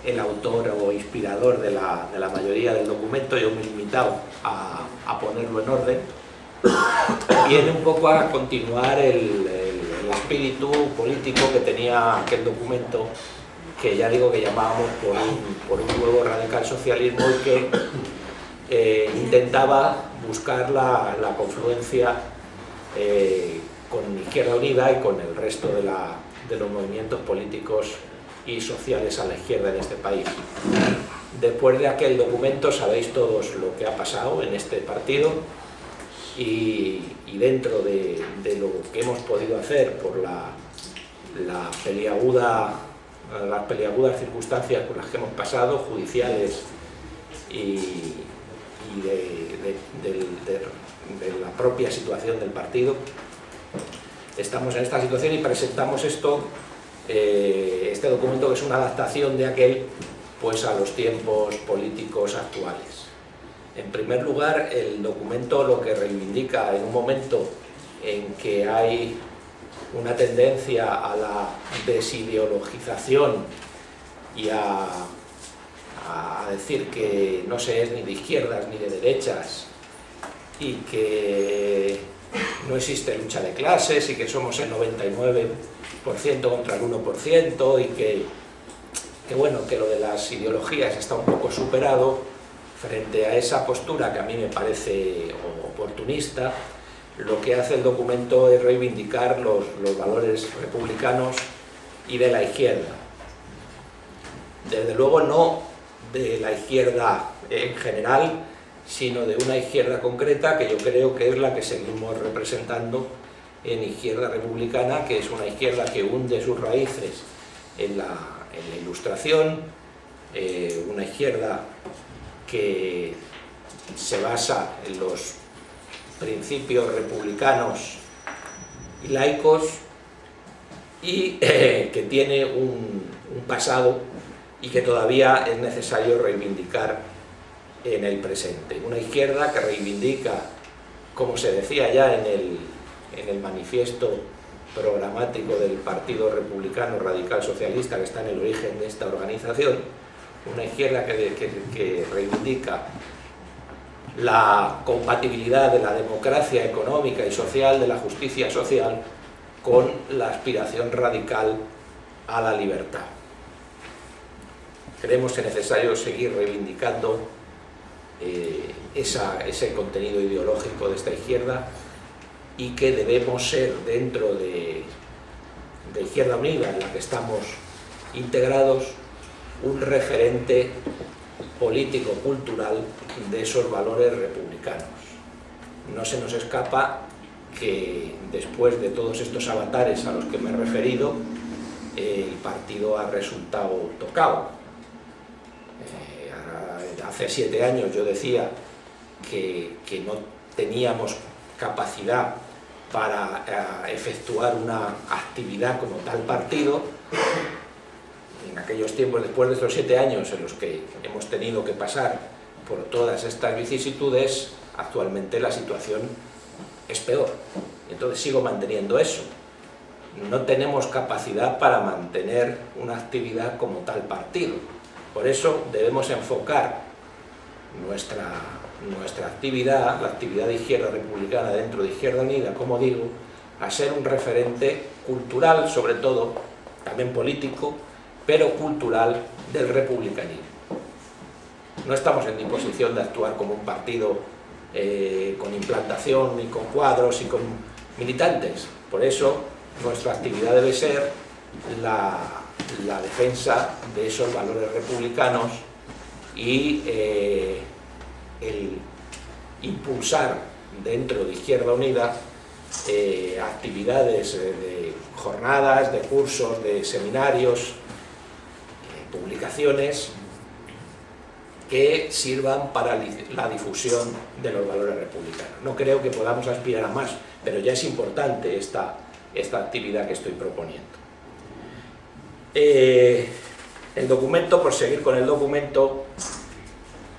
el autor o inspirador de la mayoría del documento. Yo me he limitado a ponerlo en orden. Viene un poco a continuar el espíritu político que tenía aquel documento, que ya digo que llamábamos por un nuevo radical socialismo, y que intentaba buscar la confluencia con Izquierda Unida y con el resto de los movimientos políticos y sociales a la izquierda en este país. Después de aquel documento sabéis todos lo que ha pasado en este partido, y dentro de lo que hemos podido hacer por las peliagudas circunstancias por las que hemos pasado, judiciales y de la propia situación del partido, estamos en esta situación y presentamos este documento, que es una adaptación de aquel pues a los tiempos políticos actuales. En primer lugar, el documento lo que reivindica, en un momento en que hay una tendencia a la desideologización y a decir que no se es ni de izquierdas ni de derechas, y que no existe lucha de clases, y que somos el 99% contra el 1%, y que bueno, que lo de las ideologías está un poco superado. Frente a esa postura, que a mí me parece oportunista, lo que hace el documento es reivindicar los valores republicanos y de la izquierda. Desde luego no de la izquierda en general, sino de una izquierda concreta, que yo creo que es la que seguimos representando en Izquierda Republicana, que es una izquierda que hunde sus raíces en la Ilustración, una izquierda que se basa en los principios republicanos y laicos, y que tiene un pasado y que todavía es necesario reivindicar en el presente. Una izquierda que reivindica, como se decía ya en el manifiesto programático del Partido Republicano Radical Socialista, que está en el origen de esta organización, una izquierda que reivindica la compatibilidad de la democracia económica y social, de la justicia social, con la aspiración radical a la libertad. Creemos que es necesario seguir reivindicando ese contenido ideológico de esta izquierda, y que debemos ser, dentro de Izquierda Unida, en la que estamos integrados, un referente político-cultural de esos valores republicanos. No se nos escapa que después de todos estos avatares a los que me he referido, el partido ha resultado tocado. Hace 7 años yo decía que no teníamos capacidad para efectuar una actividad como tal partido. En aquellos tiempos, después de estos 7 años en los que hemos tenido que pasar por todas estas vicisitudes, actualmente la situación es peor. Entonces sigo manteniendo eso. No tenemos capacidad para mantener una actividad como tal partido. Por eso debemos enfocar nuestra actividad, la actividad de Izquierda Republicana dentro de Izquierda Unida, como digo, a ser un referente cultural, sobre todo, también político, pero cultural, del republicanismo. No estamos en disposición de actuar como un partido con implantación, ni con cuadros, y con militantes. Por eso nuestra actividad debe ser la defensa de esos valores republicanos y el impulsar dentro de Izquierda Unida actividades de jornadas, de cursos, de seminarios, publicaciones que sirvan para la difusión de los valores republicanos. No creo que podamos aspirar a más, pero ya es importante esta actividad que estoy proponiendo. El documento, por seguir con el documento,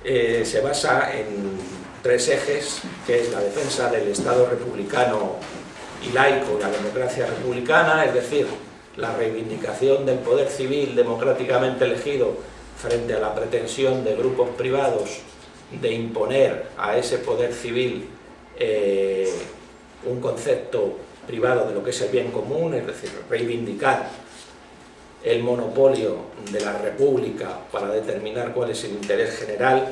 se basa en 3 ejes, que es la defensa del Estado republicano y laico, la democracia republicana, es decir, la reivindicación del poder civil democráticamente elegido frente a la pretensión de grupos privados de imponer a ese poder civil un concepto privado de lo que es el bien común, es decir, reivindicar el monopolio de la República para determinar cuál es el interés general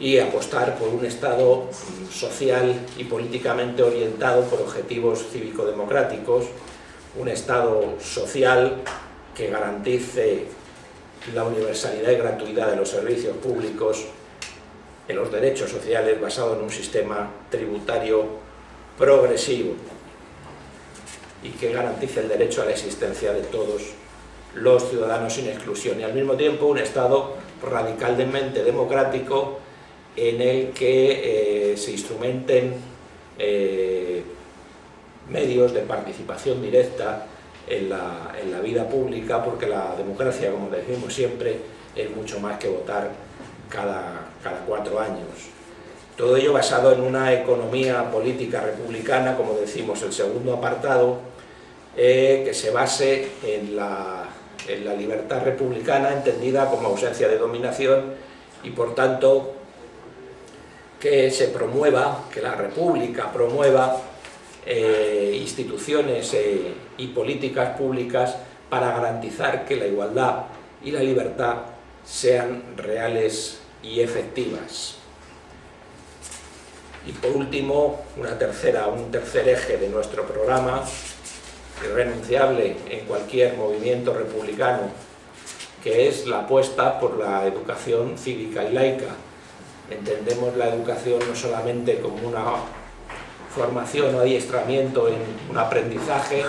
y apostar por un Estado social y políticamente orientado por objetivos cívico-democráticos, un Estado social que garantice la universalidad y gratuidad de los servicios públicos, en los derechos sociales, basado en un sistema tributario progresivo y que garantice el derecho a la existencia de todos los ciudadanos sin exclusión, y al mismo tiempo un Estado radicalmente democrático en el que se instrumenten medios de participación directa en la vida pública, porque la democracia, como decimos siempre, es mucho más que votar cada 4 años. Todo ello basado en una economía política republicana, como decimos, el segundo apartado, que se base en la libertad republicana, entendida como ausencia de dominación, y por tanto que se promueva, que la República promueva instituciones y políticas públicas para garantizar que la igualdad y la libertad sean reales y efectivas. Y por último, un tercer eje de nuestro programa, irrenunciable en cualquier movimiento republicano, que es la apuesta por la educación cívica y laica. Entendemos la educación no solamente como una formación o adiestramiento en un aprendizaje,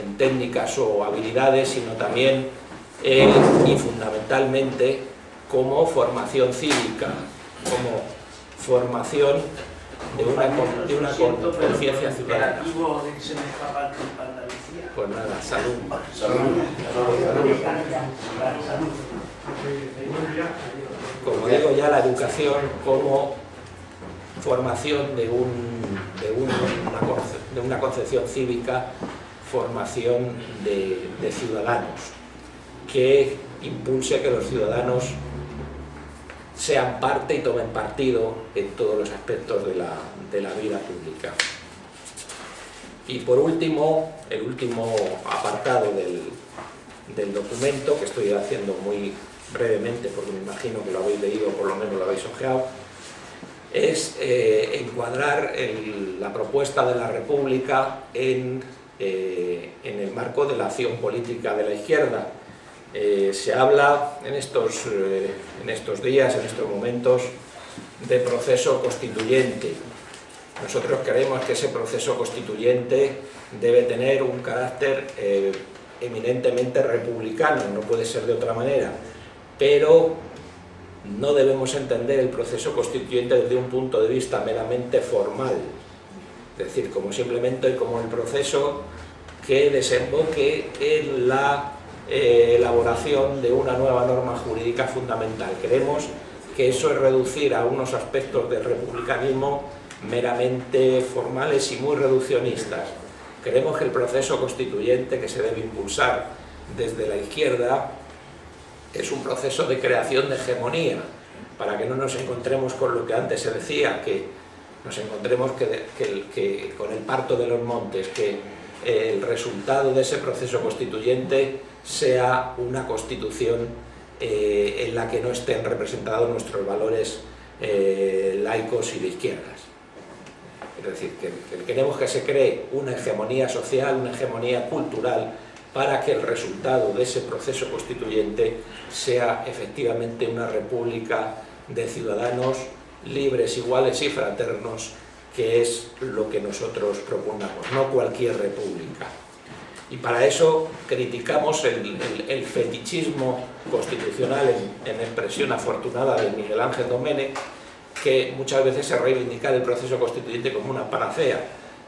en técnicas o habilidades, sino también y fundamentalmente como formación cívica, como formación de una conciencia ciudadana. Pues nada, salud. Como digo ya, la educación como formación de una concepción cívica, formación de ciudadanos, que impulse que los ciudadanos sean parte y tomen partido en todos los aspectos de la vida pública. Y por último, el último apartado del documento, que estoy haciendo muy brevemente porque me imagino que lo habéis leído o por lo menos lo habéis ojeado, es encuadrar la propuesta de la República en el marco de la acción política de la izquierda. Se habla en estos días, en estos momentos, de proceso constituyente. Nosotros creemos que ese proceso constituyente debe tener un carácter eminentemente republicano, no puede ser de otra manera, pero no debemos entender el proceso constituyente desde un punto de vista meramente formal, es decir, como simplemente como el proceso que desemboque en la elaboración de una nueva norma jurídica fundamental. Creemos que eso es reducir a unos aspectos del republicanismo meramente formales y muy reduccionistas. Creemos que el proceso constituyente que se debe impulsar desde la izquierda es un proceso de creación de hegemonía, para que no nos encontremos con lo que antes se decía, que nos encontremos que con el parto de los montes, que el resultado de ese proceso constituyente sea una constitución en la que no estén representados nuestros valores laicos y de izquierdas. Es decir, que queremos que se cree una hegemonía social, una hegemonía cultural, para que el resultado de ese proceso constituyente sea efectivamente una república de ciudadanos libres, iguales y fraternos, que es lo que nosotros proponemos, no cualquier república. Y para eso criticamos el fetichismo constitucional en expresión afortunada de Miguel Ángel Domènech, que muchas veces se reivindica el proceso constituyente como una panacea.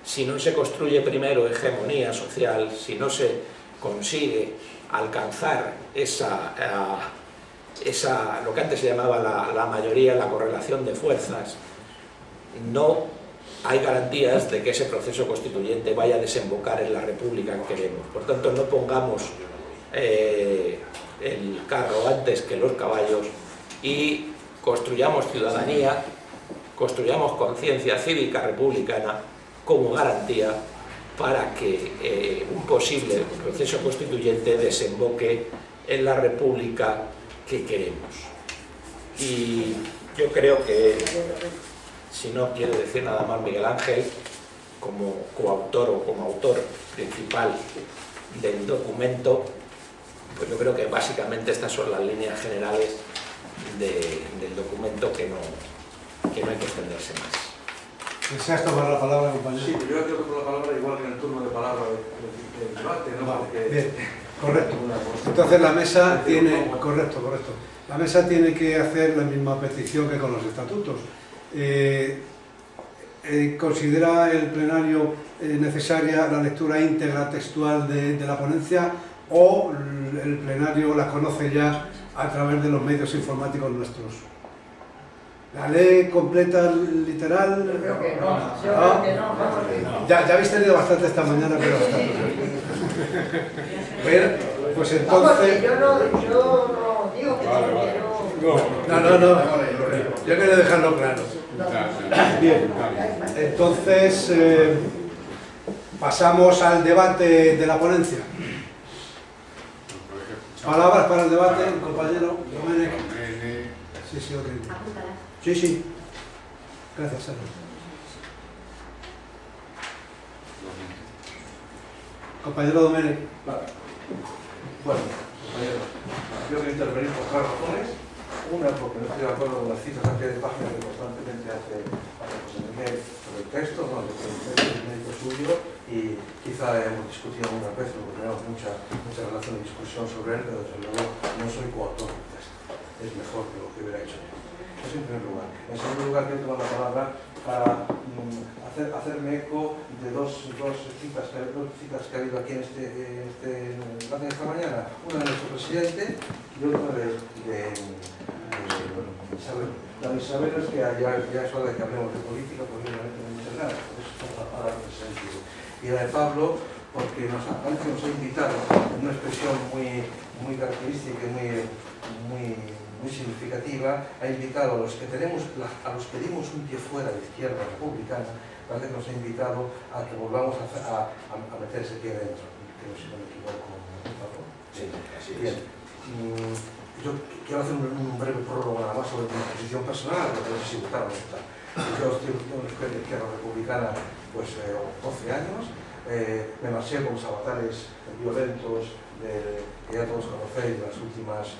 Si no se construye primero hegemonía social, si no se consigue alcanzar lo que antes se llamaba la mayoría, la correlación de fuerzas, no hay garantías de que ese proceso constituyente vaya a desembocar en la república que queremos. Por tanto, no pongamos el carro antes que los caballos y construyamos ciudadanía, construyamos conciencia cívica republicana como garantía para que un posible proceso constituyente desemboque en la república que queremos. Y yo creo que, si no quiere decir nada más Miguel Ángel, como coautor o como autor principal del documento, pues yo creo que básicamente estas son las líneas generales del documento que no hay que extenderse más. ¿Deseas tomar la palabra, compañero? Sí, yo quiero tomar la palabra igual que en el turno de palabra del debate, ¿no? Vale, Porque... bien, correcto. Entonces la mesa tiene... Correcto. La mesa tiene que hacer la misma petición que con los estatutos. ¿Considera el plenario necesaria la lectura íntegra textual de la ponencia o el plenario la conoce ya a través de los medios informáticos nuestros? ¿La ley completa, literal? Yo creo que no. Yo creo que no. Ya habéis tenido bastante esta mañana, pero bastante. Bien, pues entonces... Yo no digo que No. Yo quiero dejarlo claro. Bien, entonces pasamos al debate de la ponencia. Palabras para el debate, compañero Domènech. Sí, ok. Sí. Gracias, Sara. Compañero Domènech. Vale. Bueno, compañero, yo quiero intervenir por tres razones. Una, porque no estoy de acuerdo con las citas a pie de página que constantemente hace José Miguel sobre el texto, no, yo creo que el texto es mérito suyo y quizá hemos discutido alguna vez, porque tenemos mucha relación de discusión sobre él, pero desde luego no soy coautor del texto. Es mejor que lo que hubiera hecho yo. Eso en primer lugar. En segundo lugar, quiero tomar la palabra para hacerme eco de dos citas que ha habido aquí en esta mañana. Una de nuestro presidente y otra de Isabel. La de Isabel es que ya es hora de que hablemos de política, porque obviamente no dice nada, por eso estamos a hablar de sentido. Y la de Pablo, porque nos ha invitado, en una expresión muy característica y muy significativa, ha invitado a los que dimos un pie fuera de izquierda republicana, parece que nos ha invitado a que volvamos a meter ese pie dentro, creo, si no me equivoco, ¿no? Sí, así es. Yo quiero hacer un breve prólogo nada más sobre mi posición personal, porque no sé si votaron o no. Yo estoy en la izquierda republicana pues 12 años, me marché con los avatares violentos que ya todos conocéis de las últimas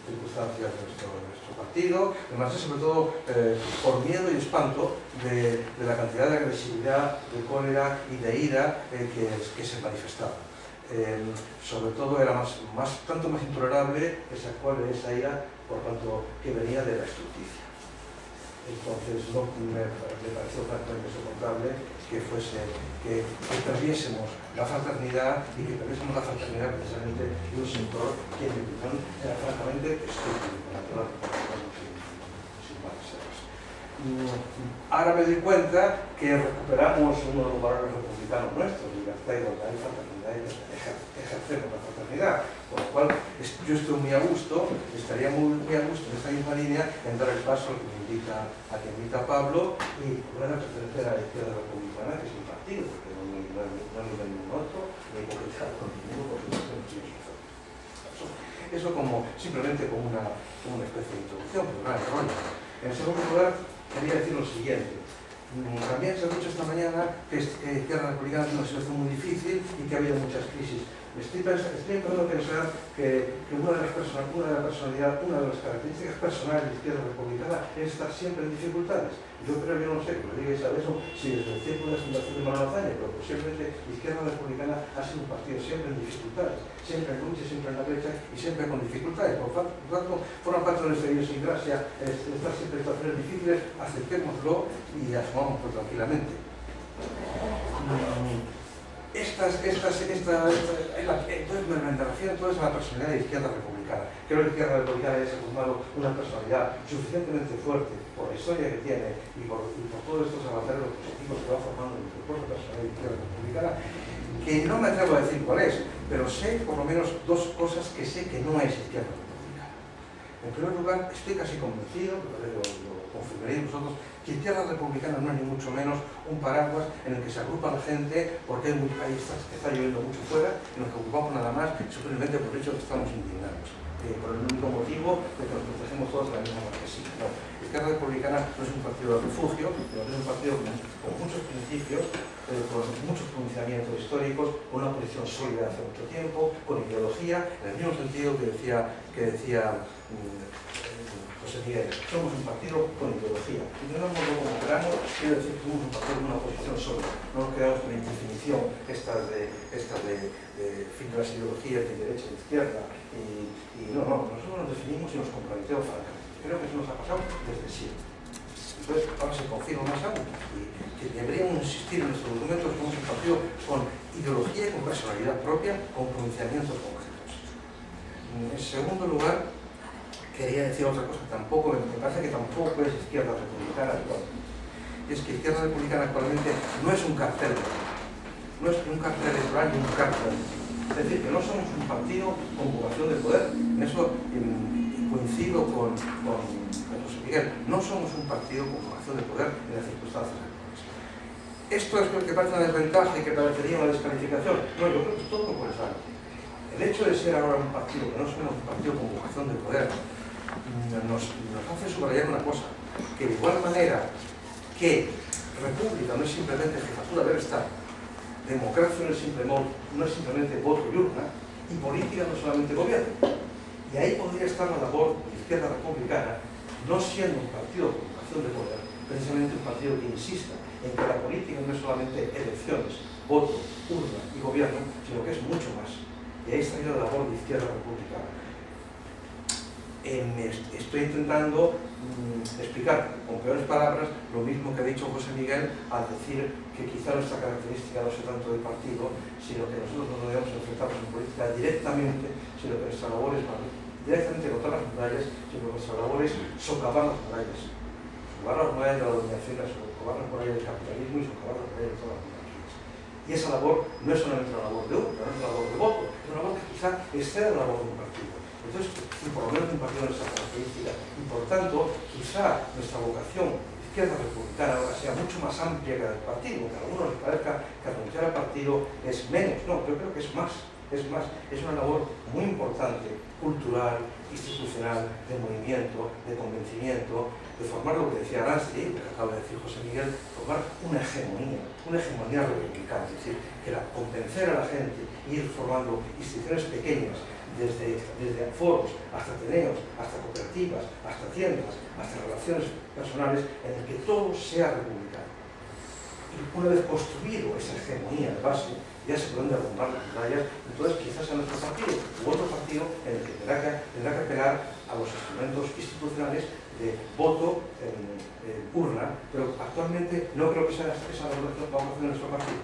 circunstancias de nuestro partido. Me marché sobre todo por miedo y espanto de la cantidad de agresividad, de cólera y de ira que se manifestaba. Sobre todo era tanto más intolerable esa cólera, esa ira, por tanto que venía de la justicia. Entonces no me pareció francamente soportable que perdiésemos la fraternidad y que perdiésemos la fraternidad precisamente de un sector que en mi opinión era francamente estúpido. Ahora me doy cuenta que recuperamos uno de los valores republicanos nuestros, libertad, igualdad y fraternidad, y ejercemos la fraternidad, con lo cual yo estoy muy a gusto, estaría muy a gusto en esta misma línea en dar el paso a que invita a Pablo y volver a pertenecer a la izquierda republicana, que es un partido, porque no hay ningún otro, ni hipocresía con ninguno, porque no tiene su. Eso simplemente como una especie de introducción, pero no hay rollo. En segundo lugar, quería decir lo siguiente. También se ha dicho esta mañana que Izquierda Republicana es una situación muy difícil y que ha habido muchas crisis. Estoy empezando a pensar que una de las características personales de Izquierda Republicana es estar siempre en dificultades. Yo creo, yo no sé, que lo diga Isabel, si desde el tiempo de la fundación de Manuel Azaña, pero posiblemente Izquierda Republicana ha sido un partido siempre en dificultades, siempre en lucha, siempre en la brecha y siempre con dificultades. Por tanto, forma parte de nuestra idiosincrasia estar siempre en situaciones difíciles, aceptémoslo y asumámoslo tranquilamente. Entonces me refiero entonces a la personalidad de Izquierda Republicana. Creo que Izquierda Republicana ya se ha formado una personalidad suficientemente fuerte por la historia que tiene y por todos estos avatares positivos que va formando en su propia personalidad de Izquierda Republicana. que no me atrevo a decir cuál es, pero sé por lo menos dos cosas que sé que no es izquierda republicana. En primer lugar, estoy casi convencido, pero lo confirmaréis vosotros, que izquierda republicana no es ni mucho menos un paraguas en el que se agrupa la gente porque está lloviendo mucho fuera y nos ocupamos nada más simplemente por el hecho de que estamos indignados. Por el único motivo de que nos protegemos todos de la misma marquesina. No. Izquierda Republicana no es un partido de refugio, sino que es un partido con muchos principios, con muchos pronunciamientos históricos, con una posición sólida hace mucho tiempo, con ideología, en el mismo sentido que decía José Miguel. Somos un partido con ideología. Y no nos como queramos, quiero decir que somos un partido con una posición sólida. No nos quedamos con la indefinición estas de las ideologías de derecha y de izquierda. Y no, nosotros nos definimos y nos comprometemos francamente. Creo que eso nos ha pasado desde siempre. Entonces, ahora se confirma más aún y que deberíamos insistir en nuestros documentos que somos un partido con ideología y con personalidad propia, con pronunciamientos concretos. En segundo lugar, quería decir otra cosa, me parece que tampoco es izquierda republicana actual. Es que izquierda republicana actualmente no es un cartel, no es un cartel electoral ni un cartel. Es decir, que no somos un partido con vocación de poder. En eso coincido con José Miguel. No somos un partido con vocación de poder en las circunstancias actuales. Esto es lo que parece una desventaja y que parecería una descalificación. No, yo creo que es todo lo contrario. El hecho de ser ahora un partido que no somos un partido con vocación de poder nos hace subrayar una cosa, que de igual manera que república no es simplemente jefatura del Estado, democracia no es simplemente voto y urna, y política no es solamente gobierno. Y ahí podría estar la labor de la izquierda republicana, no siendo un partido con vocación de poder, precisamente un partido que insista en que la política no es solamente elecciones, voto, urna y gobierno, sino que es mucho más. Y ahí estaría la labor de izquierda republicana. Estoy intentando explicar con peores palabras lo mismo que ha dicho José Miguel al decir que quizá nuestra característica no sea tanto de partido, sino que nosotros no debemos enfrentarnos en política directamente, sino que nuestra labor es directamente contra las murallas, sino que nuestra labor es socavar las murallas. Socavar las murallas de la dominación, socavar las murallas del capitalismo y socavar las murallas de todas las monarquías. Y esa labor no es solamente una labor de urna, no es una labor de voto, es una labor que quizá excede la labor de un partido. Entonces, por lo menos un partido de nuestra característica, y por tanto, quizá nuestra vocación izquierda republicana ahora sea mucho más amplia que la del partido, que a algunos les parezca que renunciar al partido es menos. No, yo creo que es más. Es una labor muy importante, cultural, institucional, de movimiento, de convencimiento, de formar lo que decía Aransti, que acaba de decir José Miguel, formar una hegemonía republicana, es decir, que convencer a la gente, ir formando instituciones pequeñas, desde foros, hasta ateneos, hasta cooperativas, hasta tiendas, hasta relaciones personales, en el que todo sea republicano. Y una vez construido esa hegemonía de base, ya se pueden derrumbar las murallas, entonces quizás sea nuestro partido u otro partido en el que tendrá que apelar a los instrumentos institucionales de voto, urna, pero actualmente no creo que sea esa la vocación de nuestro partido.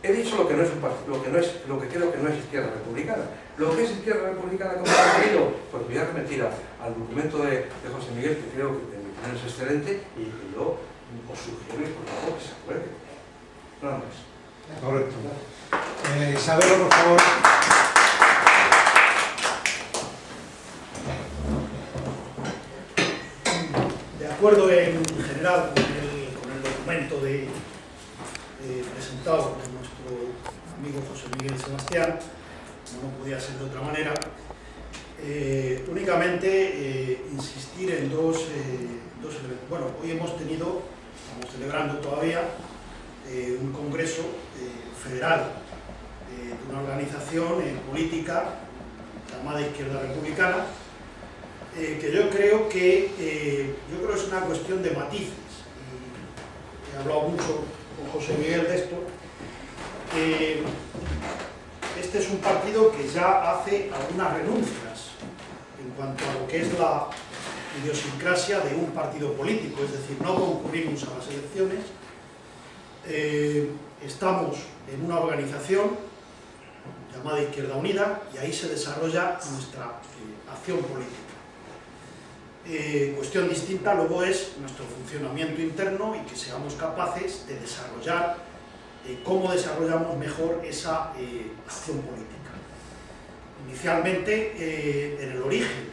He dicho lo que no es un partido, lo que creo que no es izquierda republicana. Lo que es izquierda republicana como partido, pues voy a remitir al documento de José Miguel, que creo que en mi opinión es excelente, y que yo os sugiero, por favor, que se acuerde. Nada más. Correcto. Isabel, por favor. De acuerdo en general con el documento presentado por nuestro amigo José Miguel Sebastián, no podía ser de otra manera, únicamente insistir en dos elementos. Bueno, hoy hemos tenido, estamos celebrando todavía, un congreso federal de una organización política llamada Izquierda Republicana, que yo creo que es una cuestión de matices. Y he hablado mucho con José Miguel de esto. Este es un partido que ya hace algunas renuncias en cuanto a lo que es la idiosincrasia de un partido político, es decir, no concurrimos a las elecciones, estamos en una organización llamada Izquierda Unida y ahí se desarrolla nuestra acción política. Cuestión distinta luego es nuestro funcionamiento interno y que seamos capaces de desarrollar cómo desarrollamos mejor esa acción política. Inicialmente, en el origen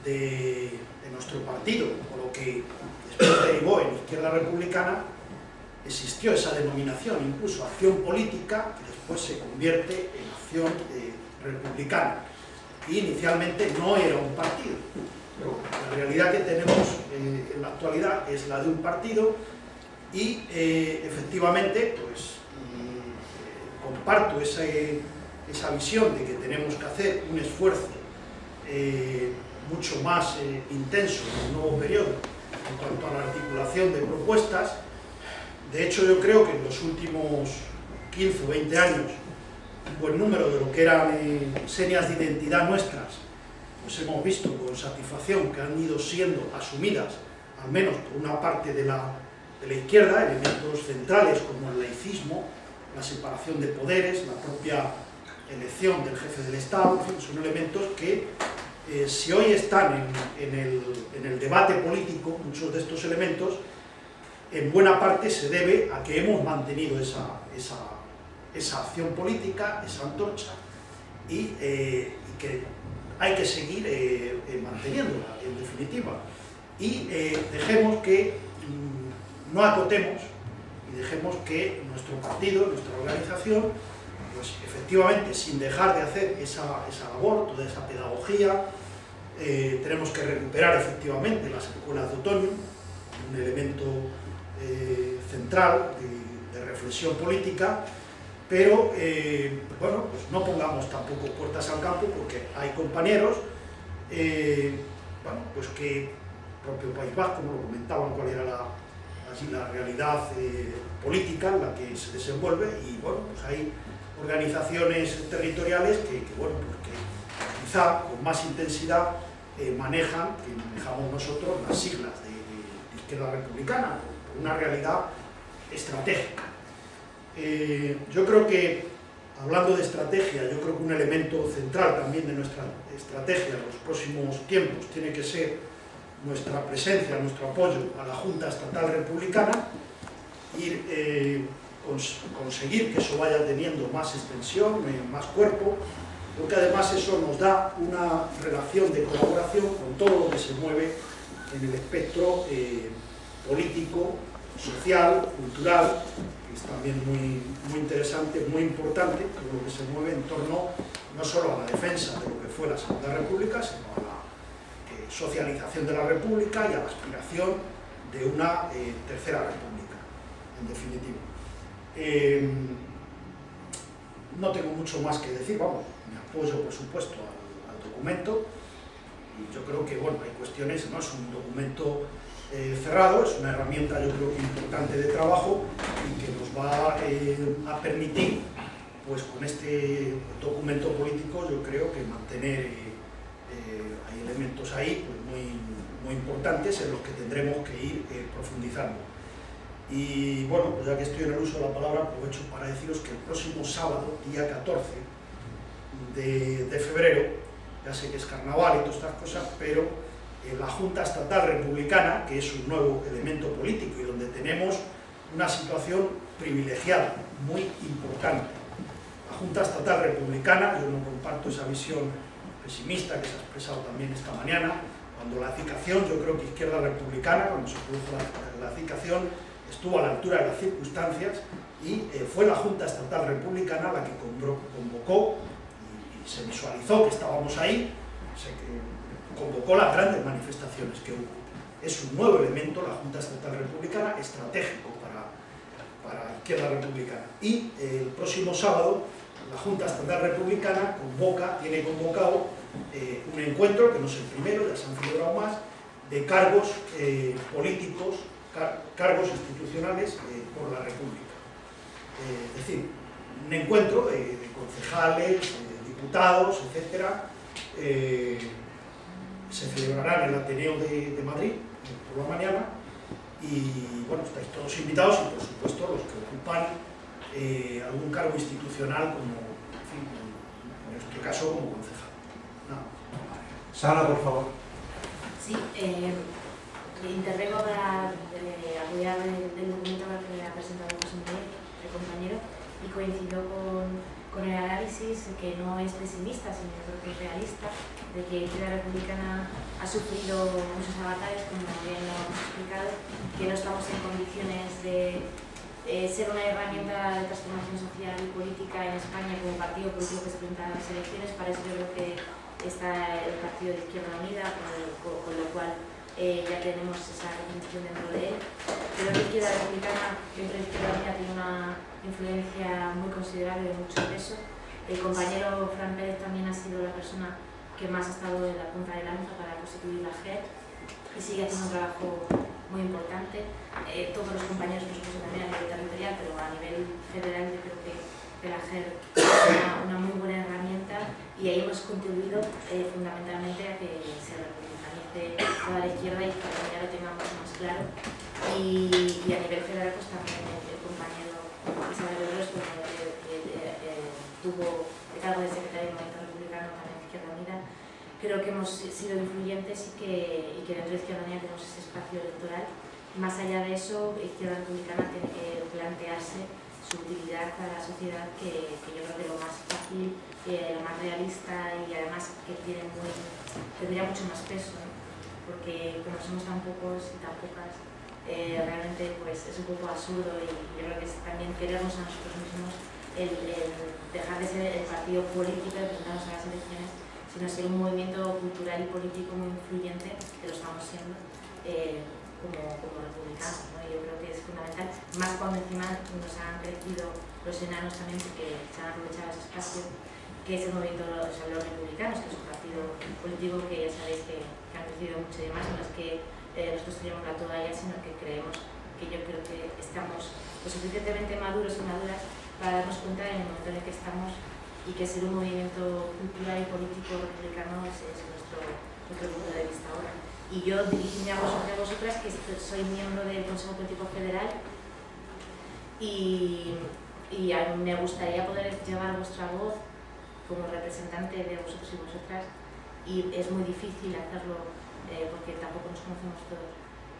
de nuestro partido, o lo que después derivó en Izquierda Republicana, existió esa denominación, incluso acción política, que después se convierte en acción republicana. Y inicialmente no era un partido. Pero la realidad que tenemos en la actualidad es la de un partido y efectivamente pues, comparto esa visión de que tenemos que hacer un esfuerzo mucho más intenso en un nuevo periodo en cuanto a la articulación de propuestas. De hecho, yo creo que en los últimos 15 o 20 años un buen número de lo que eran señas de identidad nuestras, pues hemos visto con satisfacción que han ido siendo asumidas, al menos por una parte de la izquierda, elementos centrales como el laicismo, la separación de poderes, la propia elección del jefe del Estado, en fin, son elementos que si hoy están en el debate político, muchos de estos elementos, en buena parte se debe a que hemos mantenido esa acción política, esa antorcha, y que hay que seguir manteniéndola, en definitiva. Y dejemos que no acotemos y dejemos que nuestro partido, nuestra organización, pues efectivamente, sin dejar de hacer esa labor, toda esa pedagogía, tenemos que recuperar efectivamente las escuelas de otoño, un elemento central de reflexión política, pero bueno, pues no pongamos tampoco puertas al campo, porque hay compañeros bueno, pues que el propio País Vasco, como lo comentaban, cuál era la realidad política en la que se desenvuelve, y bueno, pues hay organizaciones territoriales que bueno, pues que quizá con más intensidad manejamos nosotros las siglas de Izquierda Republicana, por una realidad estratégica. Yo creo que, hablando de estrategia, yo creo que un elemento central también de nuestra estrategia en los próximos tiempos tiene que ser nuestra presencia, nuestro apoyo a la Junta Estatal Republicana, conseguir que eso vaya teniendo más extensión, más cuerpo, porque además eso nos da una relación de colaboración con todo lo que se mueve en el espectro político, social, cultural, que es también muy interesante, muy importante, todo lo que se mueve en torno no solo a la defensa de lo que fue la Segunda República, sino a la socialización de la República y a la aspiración de una Tercera República, en definitiva. No tengo mucho más que decir, vamos, me apoyo por supuesto al documento, y yo creo que bueno, hay cuestiones, no es un documento cerrado, es una herramienta yo creo que importante de trabajo y que nos va a permitir, pues con este documento político, yo creo que mantener, hay elementos ahí pues, muy importantes en los que tendremos que ir profundizando. Y bueno, pues ya que estoy en el uso de la palabra, aprovecho para deciros que el próximo sábado, día 14 de febrero, ya sé que es carnaval y todas estas cosas, pero la Junta Estatal Republicana, que es un nuevo elemento político y donde tenemos una situación privilegiada, muy importante. La Junta Estatal Republicana, yo no comparto esa visión pesimista que se ha expresado también esta mañana, cuando la cicación, yo creo que Izquierda Republicana, cuando se produjo la cicación, estuvo a la altura de las circunstancias y fue la Junta Estatal Republicana la que convocó y se visualizó que estábamos ahí, convocó las grandes manifestaciones que hubo. Es un nuevo elemento, la Junta Estatal Republicana, estratégico para Izquierda Republicana. Y el próximo sábado, la Junta Estatal Republicana tiene convocado un encuentro, que no es el primero, ya se han celebrado más, de cargos políticos, cargos institucionales por la República. Es decir, un encuentro de concejales, diputados, etcétera, se celebrará en el Ateneo de Madrid por la mañana y bueno, estáis todos invitados y por supuesto los que ocupan algún cargo institucional como, en fin, en nuestro caso como concejal. No. Sara, por favor. Sí, intervengo para apoyar el documento que ha presentado José Miguel este compañero, y coincido con el análisis que no es pesimista, sino creo que es realista, de que Izquierda Republicana ha sufrido muchos avatares, como bien lo hemos explicado, que no estamos en condiciones de ser una herramienta de transformación social y política en España como partido político que se presenta a las elecciones. Para eso yo creo que está el partido de Izquierda Unida, con lo cual ya tenemos esa definición dentro de él. Pero la Izquierda Republicana, dentro de Izquierda Unida, tiene una influencia muy considerable, de mucho peso. El compañero Fran Pérez también ha sido la persona que más ha estado en la punta de lanza para constituir la JER y sigue haciendo un trabajo muy importante. Todos los compañeros, por supuesto, también a nivel territorial, pero a nivel federal yo creo que la JER es una muy buena herramienta, y ahí hemos contribuido fundamentalmente a que se republicanice toda la izquierda y que ya lo tengamos más claro. Y a nivel federal, pues también el compañero Isabel Berros, tuvo el cargo de secretario del Movimiento Republicano también de Izquierda Unida. Creo que hemos sido influyentes y que dentro de Izquierda Unida tenemos ese espacio electoral. Más allá de eso, Izquierda Republicana tiene que plantearse su utilidad para la sociedad, que yo creo que lo más fácil, lo más realista, y además que tendría mucho más peso, ¿no? Porque como somos tan pocos y tan pocas, realmente pues es un poco absurdo, y yo creo que es también querernos a nosotros mismos el dejar de ser el partido político de presentarnos a las elecciones, sino ser un movimiento cultural y político muy influyente, que lo estamos siendo como republicanos, ¿no? Yo creo que es fundamental, más cuando encima nos han crecido los enanos también, porque se han aprovechado ese espacio, que es el movimiento de los republicanos, que es un partido político que ya sabéis que han crecido mucho y demás. No es que nosotros tenemos la toalla, sino que creemos que yo creo que estamos lo suficientemente maduros y maduras para darnos cuenta en el momento en el que estamos, y que ser un movimiento cultural y político republicano es nuestro punto de vista ahora. Y yo, dirigiéndome a vosotras, que soy miembro del Consejo Político Federal, y me gustaría poder llevar vuestra voz como representante de vosotros y vosotras, y es muy difícil hacerlo porque tampoco nos conocemos todos.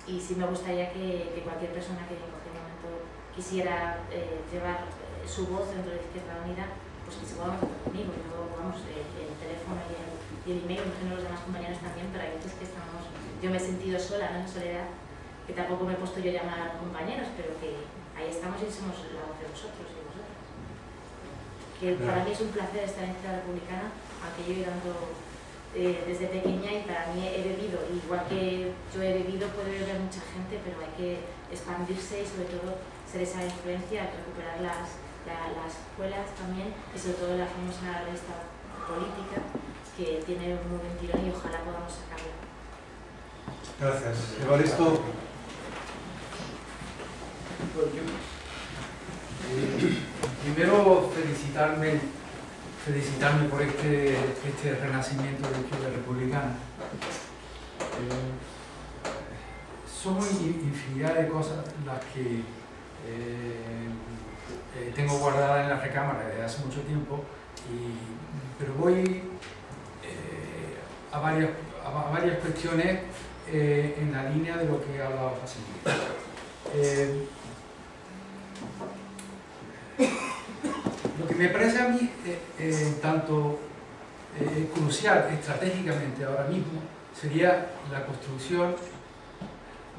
Y sí me gustaría que cualquier persona que en cualquier momento quisiera llevar su voz dentro de Izquierda Unida, pues que se pueda meter conmigo. Yo, vamos, el teléfono y el email, imagino los demás compañeros también, pero hay veces que yo me he sentido sola, ¿no? En soledad, que tampoco me he puesto yo a llamar a compañeros, pero que ahí estamos y somos la voz de vosotros y vosotras. Que para mí es un placer estar en Izquierda Republicana, aunque yo he ido dando desde pequeña, y para mí he bebido, igual que yo he bebido, puede beber mucha gente, pero hay que expandirse y sobre todo ser esa influencia, recuperar las escuelas también, y sobre todo la famosa revista política, que tiene un muy buen tirón y ojalá podamos sacarla. Gracias. Evaristo. Pues yo, primero felicitarme por este renacimiento de la izquierda republicana. Son infinidad de cosas las que tengo guardadas en la recámara desde hace mucho tiempo, pero voy a varias cuestiones en la línea de lo que he hablado hace. Lo que me parece a mí tanto crucial estratégicamente ahora mismo sería la construcción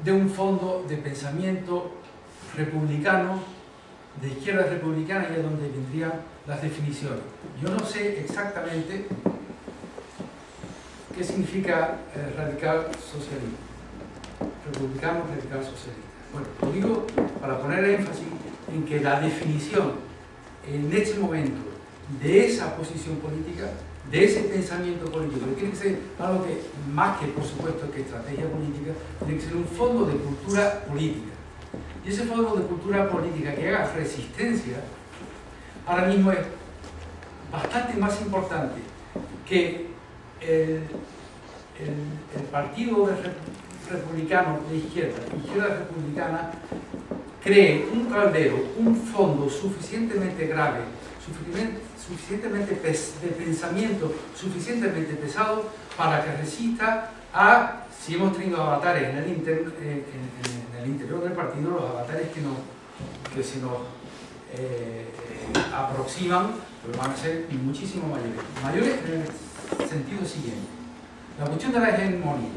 de un fondo de pensamiento republicano, de izquierda republicana, y es donde vendrían las definiciones. Yo no sé exactamente qué significa radical socialista, republicano radical socialista. Bueno, lo digo para poner énfasis en que la definición en este momento de esa posición política, de ese pensamiento político, que tiene que ser algo que, más que por supuesto que estrategia política, tiene que ser un fondo de cultura política. Y ese fondo de cultura política que haga resistencia, ahora mismo es bastante más importante que el partido republicano de izquierda republicana, cree un caldero, un fondo suficientemente grave, suficientemente de pensamiento, suficientemente pesado para que resista a, si hemos tenido avatares en el interior del partido, los avatares que se nos aproximan, pero van a ser muchísimo mayores. Mayores en el sentido siguiente. La cuestión de la hegemonía.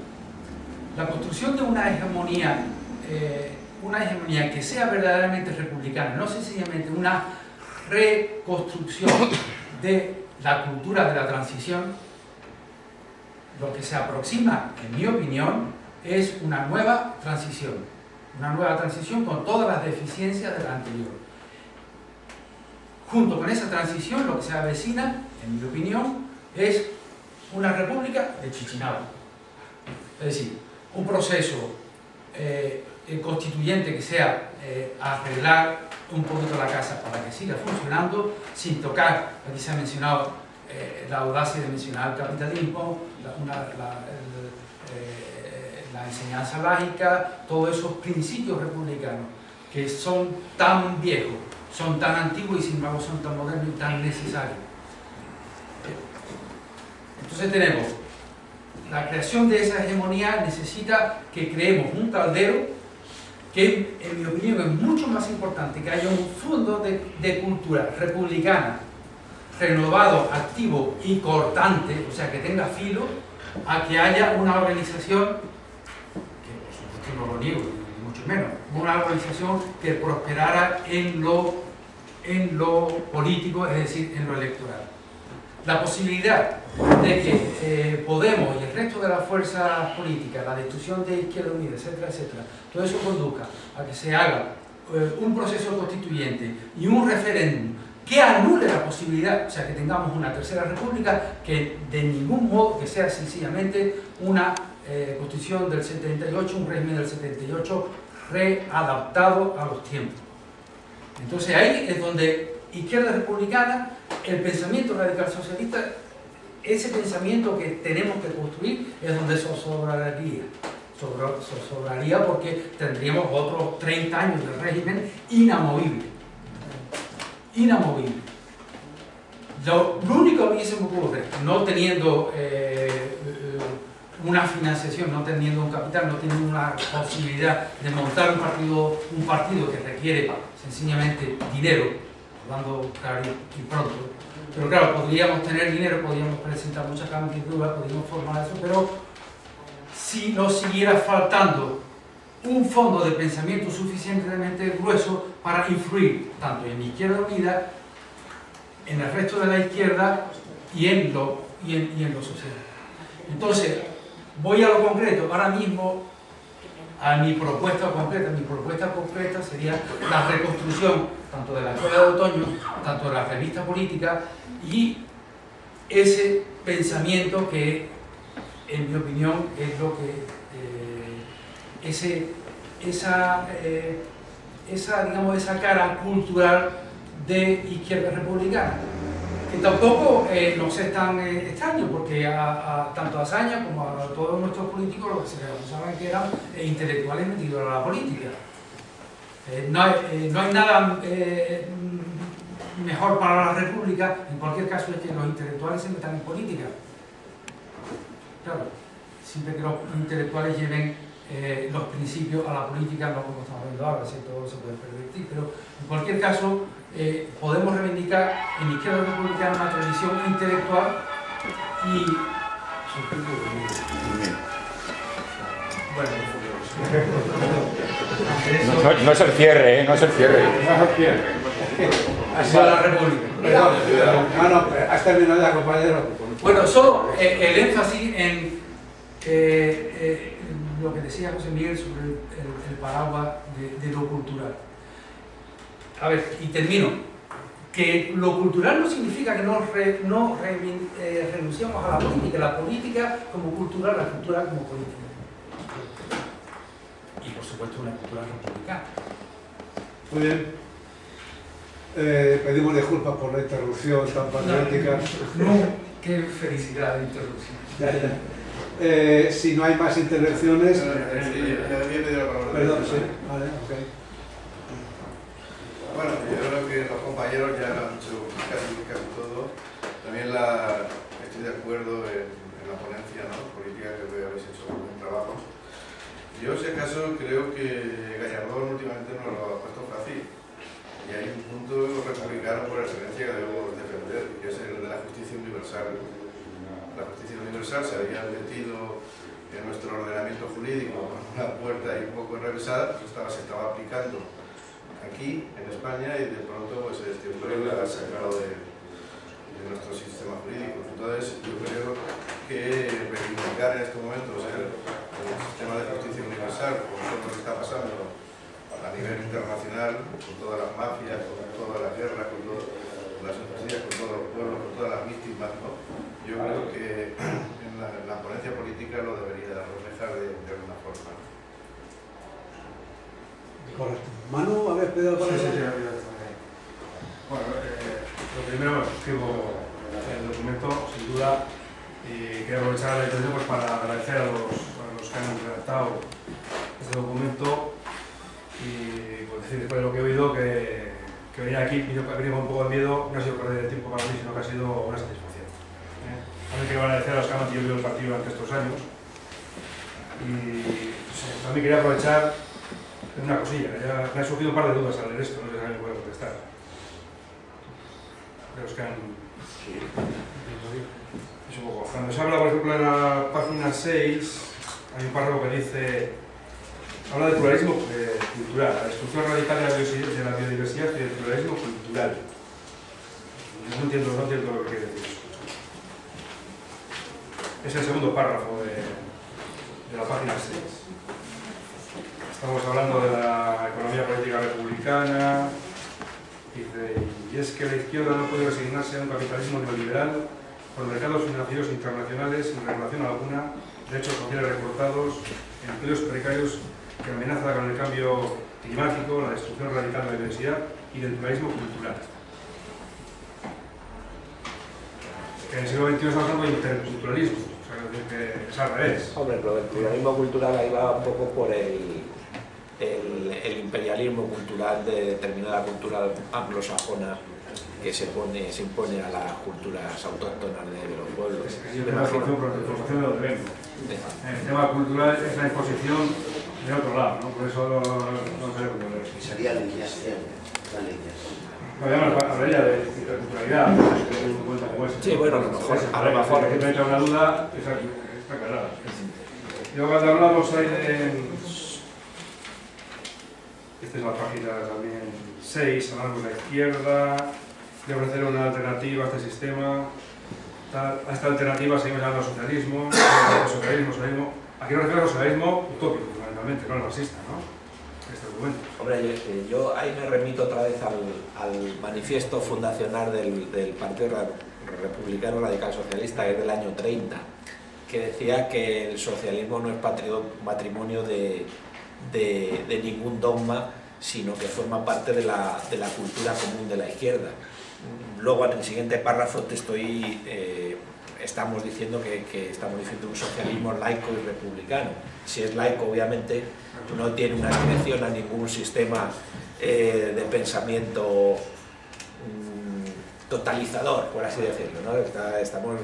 La construcción de una hegemonía que sea verdaderamente republicana, no sencillamente una reconstrucción de la cultura de la transición, lo que se aproxima, en mi opinión, es una nueva transición con todas las deficiencias de la anterior. Junto con esa transición, lo que se avecina, en mi opinión, es una república de Chichinabo. Es decir, un proceso constituyente que sea arreglar un poquito la casa para que siga funcionando, sin tocar, aquí se ha mencionado la audacia de mencionar el capitalismo, la enseñanza laica, todos esos principios republicanos que son tan viejos, son tan antiguos y sin embargo son tan modernos y tan necesarios. Entonces tenemos la creación de esa hegemonía necesita que creemos un caldero que en mi opinión es mucho más importante, que haya un fondo de cultura republicana renovado, activo y cortante, o sea que tenga filo, a que haya una organización, que por supuesto no lo niego, ni mucho menos, una organización que prosperara en lo político, es decir, en lo electoral. La posibilidad de que Podemos y el resto de las fuerzas políticas, la destrucción de Izquierda Unida, etcétera, etcétera, todo eso conduzca a que se haga un proceso constituyente y un referéndum que anule la posibilidad, o sea, que tengamos una tercera república, que de ningún modo que sea sencillamente una constitución del 78, un régimen del 78 readaptado a los tiempos. Entonces ahí es donde Izquierda Republicana, el pensamiento radical socialista, ese pensamiento que tenemos que construir es donde sobraría porque tendríamos otros 30 años de régimen inamovible. Lo único que a mí se me ocurre, no teniendo una financiación, no teniendo un capital, no teniendo una posibilidad de montar un partido que requiere sencillamente dinero, hablando claro y pronto, pero claro, podríamos tener dinero, podríamos presentar muchas candidaturas, podríamos formar eso, pero si nos siguiera faltando un fondo de pensamiento suficientemente grueso para influir tanto en Izquierda Unida, en el resto de la izquierda y en lo social. Entonces, voy a lo concreto. Ahora mismo, a mi propuesta concreta sería la reconstrucción tanto de la Escuela de Otoño, tanto de la revista política y ese pensamiento que, en mi opinión, es lo que esa cara cultural de izquierda republicana, que tampoco nos es tan extraño, porque tanto a Azaña como a todos nuestros políticos lo que se les acusaban que eran intelectuales metidos a la política. No hay nada mejor para la república, en cualquier caso, es que los intelectuales se metan en política. Claro, siempre que los intelectuales lleven los principios a la política, no como estamos viendo ahora, si todo se puede pervertir, pero en cualquier caso podemos reivindicar en Izquierda Republicana una tradición intelectual y bueno, no es el cierre, no es el cierre. Así va la República. No, has terminado ya, compañero. Bueno, solo el énfasis en lo que decía José Miguel sobre el paraguas de lo cultural. A ver, y termino. Que lo cultural no significa que no renunciamos a la política como cultural, la cultura como política. Y por supuesto una cultura republicana. Muy bien. Pedimos disculpas por la interrupción tan patriótica. No, qué felicidad de interrupción. Si no hay más intervenciones... Sí, ya había pedido la palabra. Perdón, sí. Vale, ok. Bueno, yo creo que los compañeros ya han dicho casi todo. También estoy de acuerdo en la ponencia, ¿no?, política, que habéis hecho un buen trabajo. Yo, si acaso, creo que Gallardón últimamente nos lo ha puesto fácil. Y Y hay un punto republicano por excelencia que debemos defender, que es el de la justicia universal. La justicia universal se había metido en nuestro ordenamiento jurídico con una puerta y un poco enrevesada, se estaba aplicando aquí, en España, y de pronto pues, este hombre la ha sacado de nuestro sistema jurídico. Entonces, yo creo que reivindicar en estos momentos el sistema de justicia universal, con todo lo que está pasando a nivel internacional, con todas las mafias, con todas las guerras, con todas las injusticias, con todos los pueblos, con todas las víctimas, ¿no? Yo creo que en la ponencia política lo debería reflejar de alguna forma. Correcto. Manu, ¿habías pedido para eso? Bueno, lo primero, suscribo el documento, sin duda, y quería aprovechar la intervención pues, para agradecer a los que han redactado este documento y pues, decir después de lo que he oído que venir aquí, venir con un poco de miedo, no ha sido perder el tiempo para mí, sino que ha sido una satisfacción. También quiero agradecer a los que han mantenido el partido durante estos años y también quería aprovechar una cosilla, ya me ha surgido un par de dudas al leer esto, no sé si alguien me puede contestar. De los que han... Sí. Es un poco. Cuando se habla, por ejemplo, en la página 6, hay un párrafo que dice, habla del pluralismo cultural, la destrucción radical de la biodiversidad y del pluralismo cultural. No entiendo lo que quiere decir eso. Es el segundo párrafo de la página 6. Estamos hablando de la economía política republicana. Dice, y es que la izquierda no puede resignarse a un capitalismo neoliberal con mercados financieros internacionales sin regulación alguna, derechos sociales recortados, empleos precarios que amenaza con el cambio climático, la destrucción radical de la diversidad y del pluralismo cultural. Que en el siglo XXI estamos hablando de interculturalismo, o sea, que es al revés. Hombre, pero el pluralismo cultural ahí va un poco por el imperialismo cultural de determinada cultura anglosajona que se impone a las culturas autóctonas de los pueblos. Es la información de lo que vengo. El tema cultural es la imposición de otro lado, ¿no? Por eso no sé cómo leer. Sería alineación, la alineación. Hablaría de interculturalidad, sí, bueno, a lo mejor. Si me entra una duda, está aclarada. Yo cuando hablamos ahí de... Esta es la página también 6, hablamos de la izquierda, de ofrecer una alternativa a este sistema. A esta alternativa seguimos hablando de socialismo. Aquí nos refiero al socialismo utópico, fundamentalmente, no al marxista, ¿no? Este documento. Hombre, yo ahí me remito otra vez al manifiesto fundacional del Partido Republicano Radical Socialista, que es del año 30, que decía que el socialismo no es patrimonio de ningún dogma, sino que forma parte de la cultura común de la izquierda. Luego, en el siguiente párrafo estamos diciendo que estamos diciendo un socialismo laico y republicano. Si es laico, obviamente, no tiene una dirección a ningún sistema de pensamiento totalizador, por así decirlo, ¿no? Estamos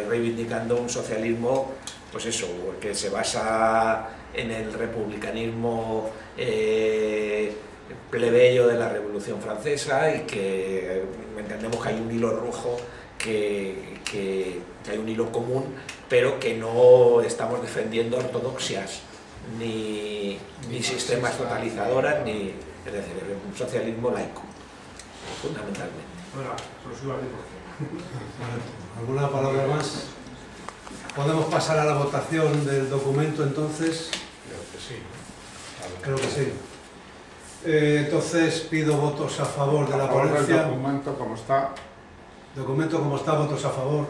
reivindicando un socialismo, pues eso, que se basa en el republicanismo plebeyo de la Revolución Francesa y que entendemos que hay un hilo rojo, que hay un hilo común, pero que no estamos defendiendo ortodoxias ni sistemas totalizadoras, es decir, un socialismo laico, fundamentalmente. ¿Alguna palabra más? ¿Podemos pasar a la votación del documento entonces? Creo que sí. Entonces pido votos a favor de la ponencia. El documento como está. Documento como está, votos a favor.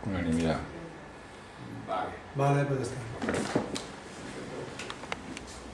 Unanimidad. Vale, pues está.